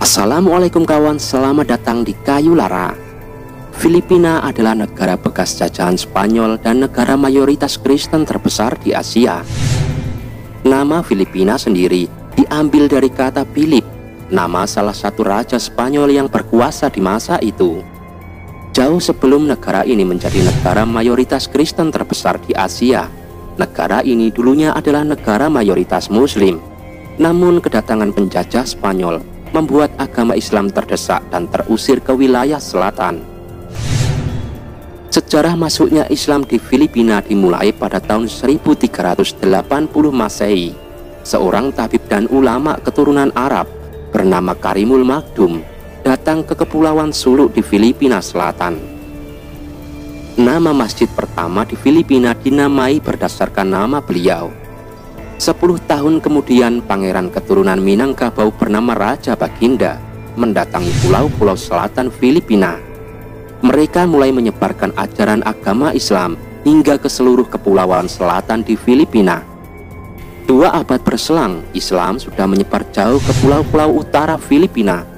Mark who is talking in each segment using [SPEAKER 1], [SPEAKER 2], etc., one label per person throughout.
[SPEAKER 1] Assalamualaikum kawan, selamat datang di Kayu Lara. Filipina adalah negara bekas jajahan Spanyol dan negara mayoritas Kristen terbesar di Asia. Nama Filipina sendiri diambil dari kata Philip, nama salah satu raja Spanyol yang berkuasa di masa itu. Jauh sebelum negara ini menjadi negara mayoritas Kristen terbesar di Asia, negara ini dulunya adalah negara mayoritas Muslim. Namun kedatangan penjajah Spanyol membuat agama Islam terdesak dan terusir ke wilayah selatan. Sejarah masuknya Islam di Filipina dimulai pada tahun 1380 Masehi. Seorang tabib dan ulama keturunan Arab bernama Karimul Makdum datang ke Kepulauan Sulu di Filipina Selatan. Nama masjid pertama di Filipina dinamai berdasarkan nama beliau. 10 tahun kemudian, pangeran keturunan Minangkabau bernama Raja Baginda mendatangi pulau-pulau selatan Filipina. Mereka mulai menyebarkan ajaran agama Islam hingga ke seluruh kepulauan selatan di Filipina. 2 abad berselang, Islam sudah menyebar jauh ke pulau-pulau utara Filipina.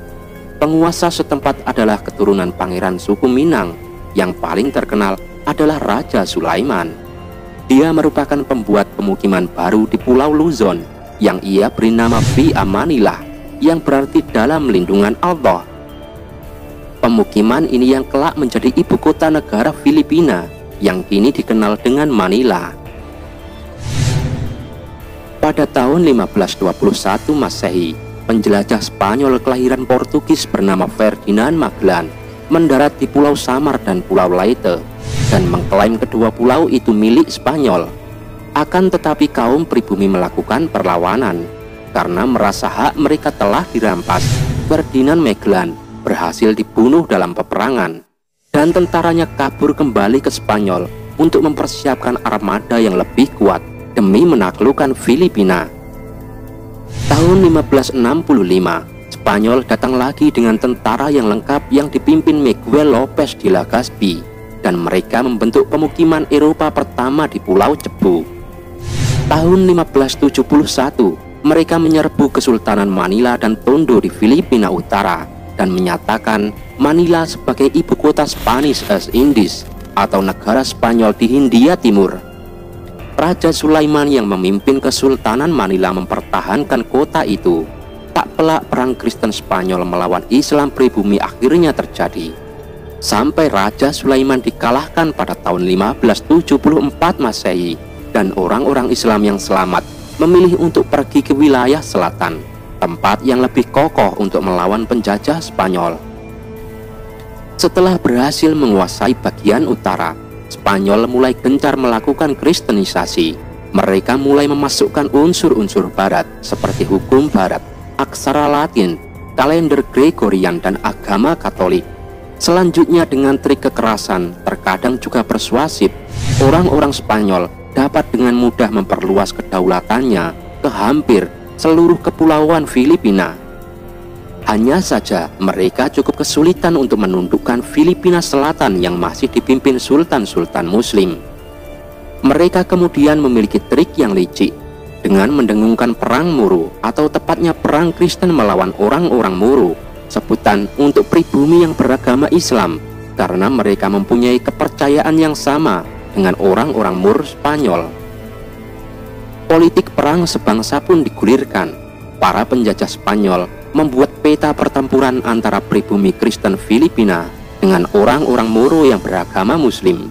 [SPEAKER 1] Penguasa setempat adalah keturunan pangeran suku Minang. Yang paling terkenal adalah Raja Sulaiman. Dia merupakan pembuat pemukiman baru di Pulau Luzon yang ia beri nama Fi Amanillah, yang berarti dalam lindungan Allah. Pemukiman ini yang kelak menjadi ibu kota negara Filipina yang kini dikenal dengan Manila. Pada tahun 1521 Masehi, penjelajah Spanyol kelahiran Portugis bernama Ferdinand Magellan mendarat di Pulau Samar dan Pulau Leyte dan mengklaim kedua pulau itu milik Spanyol. Akan tetapi kaum pribumi melakukan perlawanan. Karena merasa hak mereka telah dirampas, Ferdinand Magellan berhasil dibunuh dalam peperangan, dan tentaranya kabur kembali ke Spanyol untuk mempersiapkan armada yang lebih kuat demi menaklukkan Filipina. Tahun 1565, Spanyol datang lagi dengan tentara yang lengkap yang dipimpin Miguel López de Legazpi, dan mereka membentuk pemukiman Eropa pertama di Pulau Cebu. Tahun 1571, mereka menyerbu Kesultanan Manila dan Tondo di Filipina Utara dan menyatakan Manila sebagai ibu kota Spanish East Indies atau negara Spanyol di Hindia Timur. Raja Sulaiman yang memimpin Kesultanan Manila mempertahankan kota itu. Tak pelak perang Kristen Spanyol melawan Islam pribumi akhirnya terjadi, sampai Raja Sulaiman dikalahkan pada tahun 1574 Masehi, dan orang-orang Islam yang selamat memilih untuk pergi ke wilayah selatan, tempat yang lebih kokoh untuk melawan penjajah Spanyol. Setelah berhasil menguasai bagian utara, Spanyol mulai gencar melakukan kristenisasi. Mereka mulai memasukkan unsur-unsur barat seperti hukum barat, aksara Latin, kalender Gregorian, dan agama Katolik. Selanjutnya dengan trik kekerasan, terkadang juga persuasif, orang-orang Spanyol dapat dengan mudah memperluas kedaulatannya ke hampir seluruh kepulauan Filipina. Hanya saja mereka cukup kesulitan untuk menundukkan Filipina Selatan yang masih dipimpin sultan-sultan Muslim. Mereka kemudian memiliki trik yang licik dengan mendengungkan perang Moro, atau tepatnya perang Kristen melawan orang-orang Moro, sebutan untuk pribumi yang beragama Islam, karena mereka mempunyai kepercayaan yang sama dengan orang-orang Moor Spanyol. Politik perang sebangsa pun digulirkan. Para penjajah Spanyol membuat peta pertempuran antara pribumi Kristen Filipina dengan orang-orang Moro yang beragama Muslim.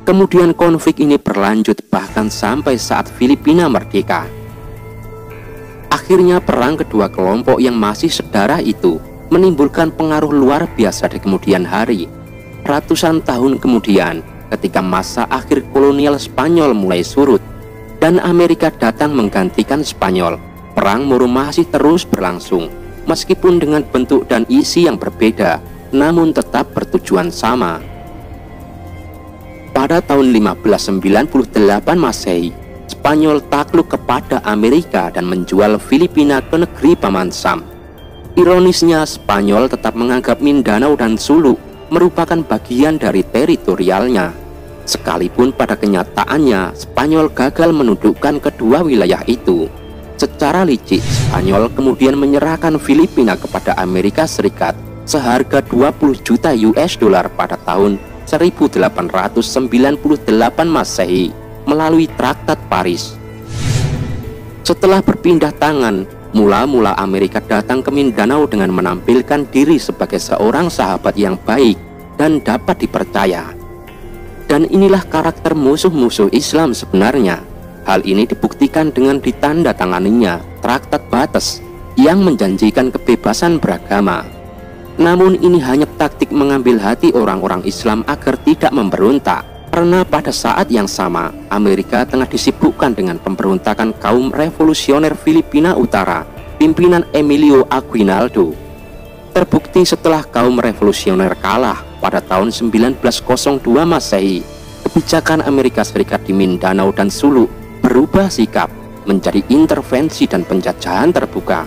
[SPEAKER 1] Kemudian konflik ini berlanjut bahkan sampai saat Filipina merdeka. Akhirnya perang kedua kelompok yang masih sedarah itu menimbulkan pengaruh luar biasa di kemudian hari. Ratusan tahun kemudian, ketika masa akhir kolonial Spanyol mulai surut dan Amerika datang menggantikan Spanyol, perang Moro masih terus berlangsung, meskipun dengan bentuk dan isi yang berbeda, namun tetap bertujuan sama. Pada tahun 1598 Masehi, Spanyol takluk kepada Amerika dan menjual Filipina ke negeri Paman Sam. Ironisnya, Spanyol tetap menganggap Mindanao dan Sulu merupakan bagian dari teritorialnya. Sekalipun pada kenyataannya Spanyol gagal menundukkan kedua wilayah itu. Secara licik, Spanyol kemudian menyerahkan Filipina kepada Amerika Serikat seharga 20 juta US dollar pada tahun 1898 Masehi melalui Traktat Paris. Setelah berpindah tangan, mula-mula Amerika datang ke Mindanao dengan menampilkan diri sebagai seorang sahabat yang baik dan dapat dipercaya. Dan inilah karakter musuh-musuh Islam sebenarnya. Hal ini dibuktikan dengan ditandatanganinya Traktat Bates yang menjanjikan kebebasan beragama. Namun ini hanya taktik mengambil hati orang-orang Islam agar tidak memberontak, karena pada saat yang sama Amerika tengah disibukkan dengan pemberontakan kaum revolusioner Filipina Utara pimpinan Emilio Aguinaldo. Terbukti setelah kaum revolusioner kalah pada tahun 1902 Masehi, kebijakan Amerika Serikat di Mindanao dan Sulu berubah sikap menjadi intervensi dan penjajahan terbuka.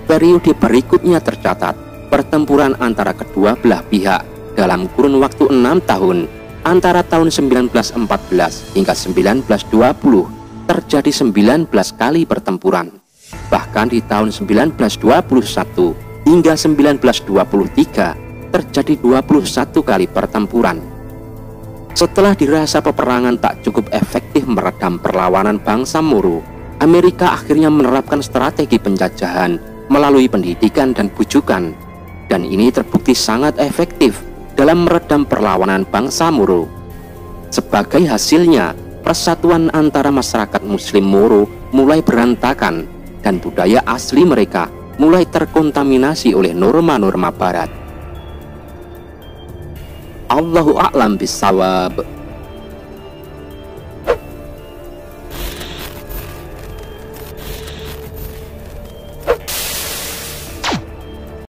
[SPEAKER 1] Periode berikutnya tercatat pertempuran antara kedua belah pihak dalam kurun waktu 6 tahun antara tahun 1914 hingga 1920 terjadi 19 kali pertempuran. Bahkan di tahun 1921 hingga 1923 terjadi 21 kali pertempuran. Setelah dirasa peperangan tak cukup efektif meredam perlawanan bangsa Moro, Amerika akhirnya menerapkan strategi penjajahan melalui pendidikan dan bujukan, dan ini terbukti sangat efektif dalam meredam perlawanan bangsa Moro. Sebagai hasilnya, persatuan antara masyarakat Muslim Moro mulai berantakan dan budaya asli mereka mulai terkontaminasi oleh norma-norma Barat. Allahu a'lam bishawab.